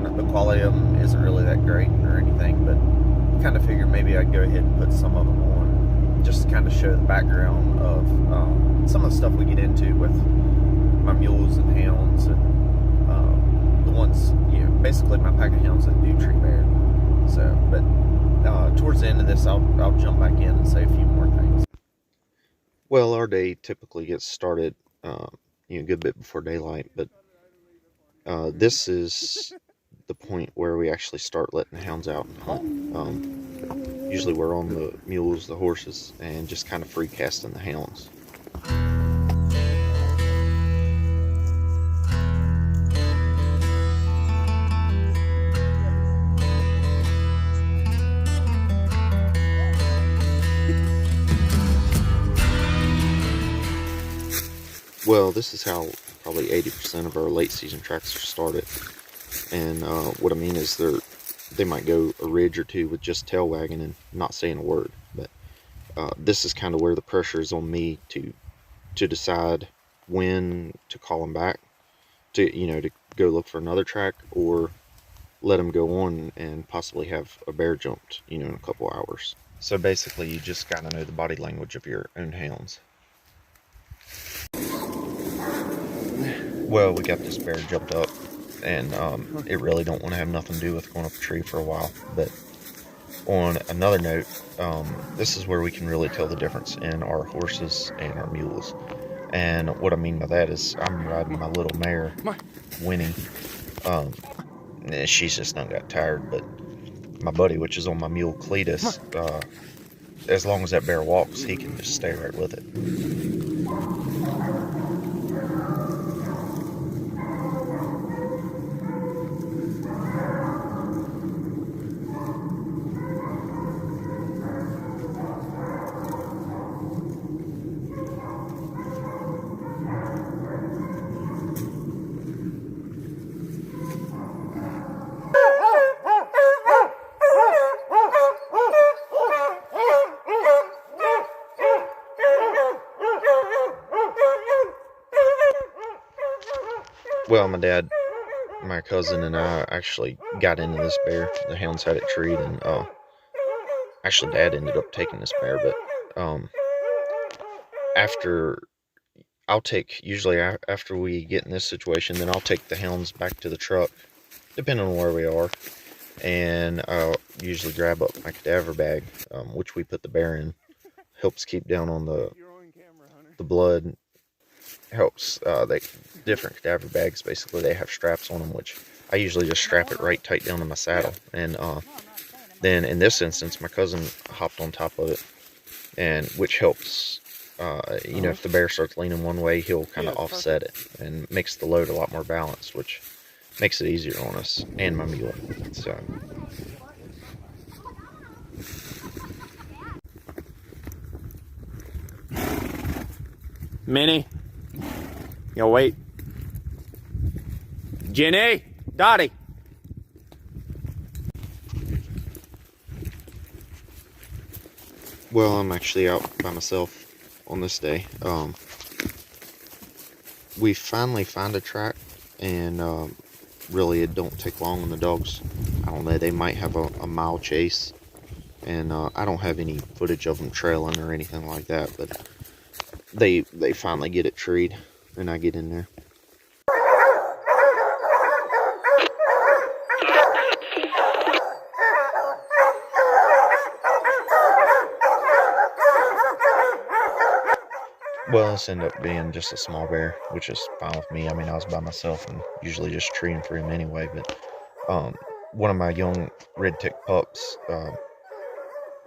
barn. The quality of them isn't really that great or anything, but kind of figured maybe I'd go ahead and put some of them on just to kind of show the background of some of the stuff we get into with my mules and hounds and the ones, basically my pack of hounds that do tree bear. So, but towards the end of this, I'll jump back in and say a few more things. Well, our day typically gets started, a good bit before daylight, but this is the point where we actually start letting the hounds out and hunt. Usually we're on the mules, the horses, and just kind of free casting the hounds. Well, this is how probably 80% of our late season tracks are started. And what I mean is they might go a ridge or two with just tail wagging and not saying a word. But this is kind of where the pressure is on me to decide when to call them back, to go look for another track, or let them go on and possibly have a bear jumped, in a couple hours. So basically, you just gotta know the body language of your own hounds. Well, we got this bear jumped up, and it really don't want to have nothing to do with going up a tree for a while. But on another note, this is where we can really tell the difference in our horses and our mules. And what I mean by that is I'm riding my little mare, Winnie. She's just not got tired, but my buddy, which is on my mule, Cletus, as long as that bear walks, he can just stay right with it. Well, my dad, my cousin, and I actually got into this bear. The hounds had it treed, and actually Dad ended up taking this bear. But usually after we get in this situation, then I'll take the hounds back to the truck, depending on where we are, and I'll usually grab up my cadaver bag, which we put the bear in. Helps keep down on the blood. Helps different cadaver bags, basically they have straps on them, which I usually just strap it right tight down to my saddle. And then in this instance, my cousin hopped on top of it, and which helps, if the bear starts leaning one way, he'll kind of offset it and makes the load a lot more balanced, which makes it easier on us and my mule. So Minnie, wait. Jenny, Dottie. Well, I'm actually out by myself on this day. We finally found a track, and really it don't take long when the dogs, I don't know, they might have a mile chase, and I don't have any footage of them trailing or anything like that, but they finally get it treed, and I get in there. Well, this ended up being just a small bear, which is fine with me. I mean, I was by myself and usually just treating for him anyway, but one of my young red tick pups,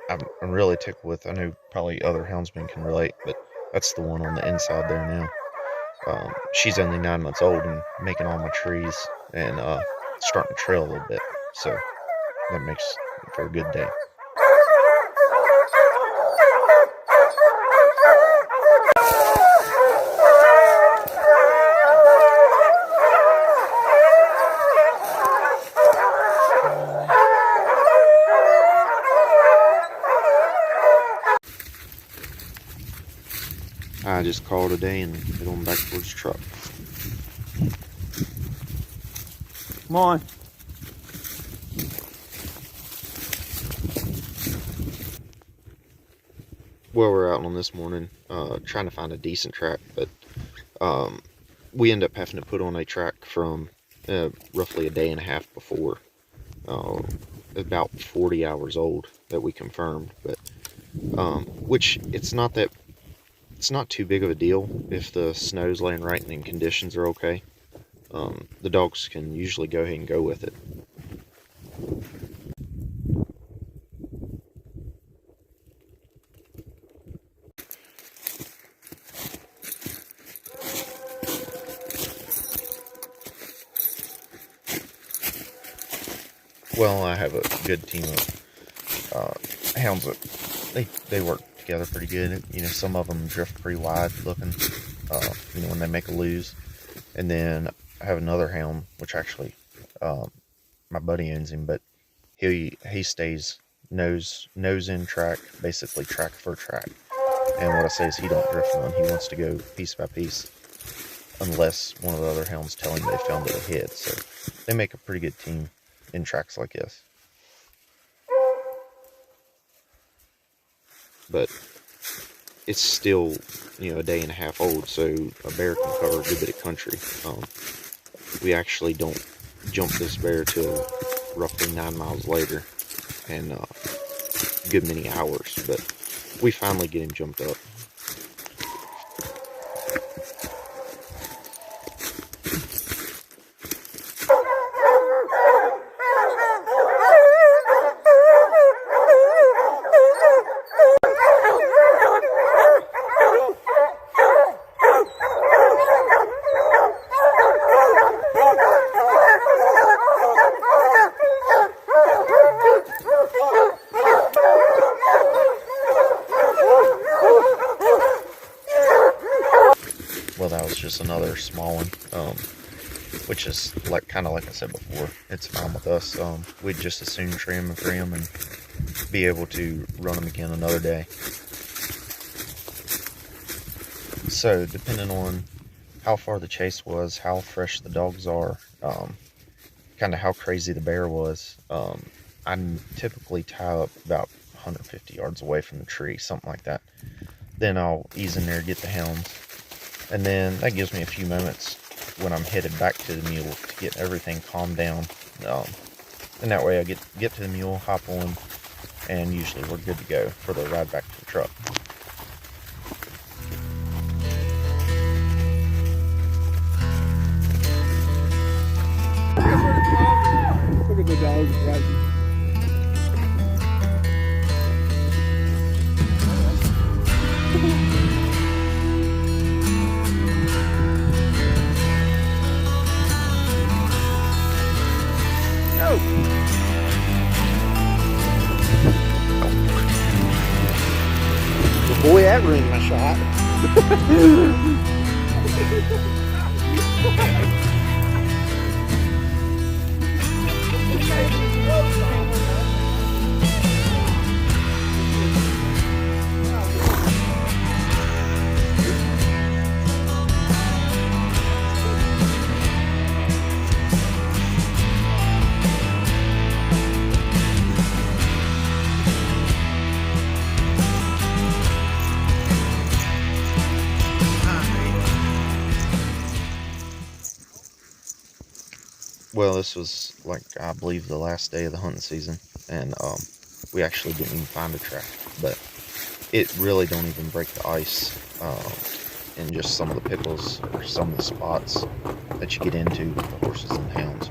I'm really tickled with. I know probably other houndsmen can relate, but that's the one on the inside there now. She's only 9 months old and making all my trees and starting to trail a little bit, so that makes for a good day. I just called a day and head on back towards the truck. Come on. well, we're out on this morning trying to find a decent track, but we end up having to put on a track from roughly a day and a half before, about 40 hours old, that we confirmed. But which it's not too big of a deal if the snow's laying right and the conditions are okay. The dogs can usually go ahead and go with it. Well, I have a good team of hounds that they work together pretty good. You know, some of them drift pretty wide looking, you know, when they make a lose. And then I have another hound, which actually my buddy owns him, but he stays nose in track, basically track for track. And what I say is he don't drift none. He wants to go piece by piece, unless one of the other hounds tell him they found it ahead. So they make a pretty good team in tracks like this. But it's still, you know, a day and a half old, so a bear can cover a good bit of country. We actually don't jump this bear till roughly 9 miles later, and a good many hours, but we finally get him jumped up. Well, that was just another small one, which is kind of like I said before, it's fine with us. We'd just as soon trim and free them and be able to run them again another day. So, depending on how far the chase was, how fresh the dogs are, kind of how crazy the bear was, I typically tie up about 150 yards away from the tree, something like that. Then I'll ease in there, get the hounds. And then that gives me a few moments when I'm headed back to the mule to get everything calmed down. And that way I get to the mule, hop on, and usually we're good to go for the ride back to the truck. Look at the dogs riding. Boy, that ruined my shot. Well, this was, I believe, the last day of the hunting season, and we actually didn't even find a track, but it really don't even break the ice in just some of the pickles or some of the spots that you get into with the horses and hounds.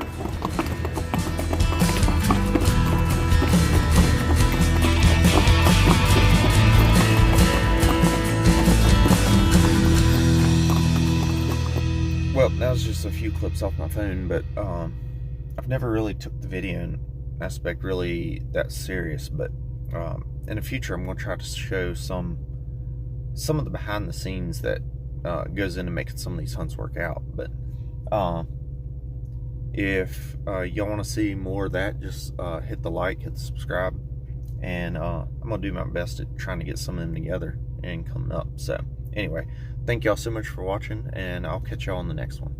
Well, that was just a few clips off my phone, but I've never really took the video aspect really that serious, but in the future I'm going to try to show some of the behind the scenes that goes into making some of these hunts work out. But if y'all want to see more of that, just hit the like, hit the subscribe, and I'm going to do my best at trying to get some of them together and coming up. So anyway, thank y'all so much for watching, and I'll catch y'all on the next one.